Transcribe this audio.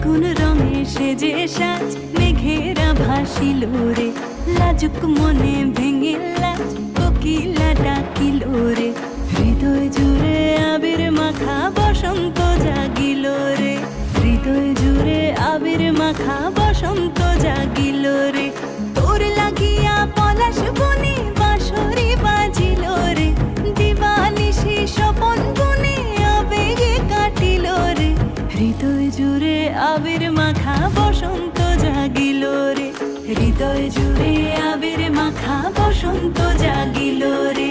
ফাগুন রঙে সেজে সাজ মেঘেরা ভাসিল রে, লাজুক মনে ভেঙে লাজ কোকিলা ডাকিল রে। হৃদয় জুড়ে আবির মাখা বসন্ত জাগিল রে, হৃদয় জুড়ে আবির মাখা বসন্ত জাগিল রে। তোর লাগিয়া পলাশ বনে বাঁশরি বাজিল রে, দিবানিশি স্বপন বনে আবেগে কাটিল রে। হৃদয় জুড়ে আবির মাখা বসন্ত জাগিল রে, হৃদয় জুড়ে আবির মাখা বসন্ত জাগিল রে।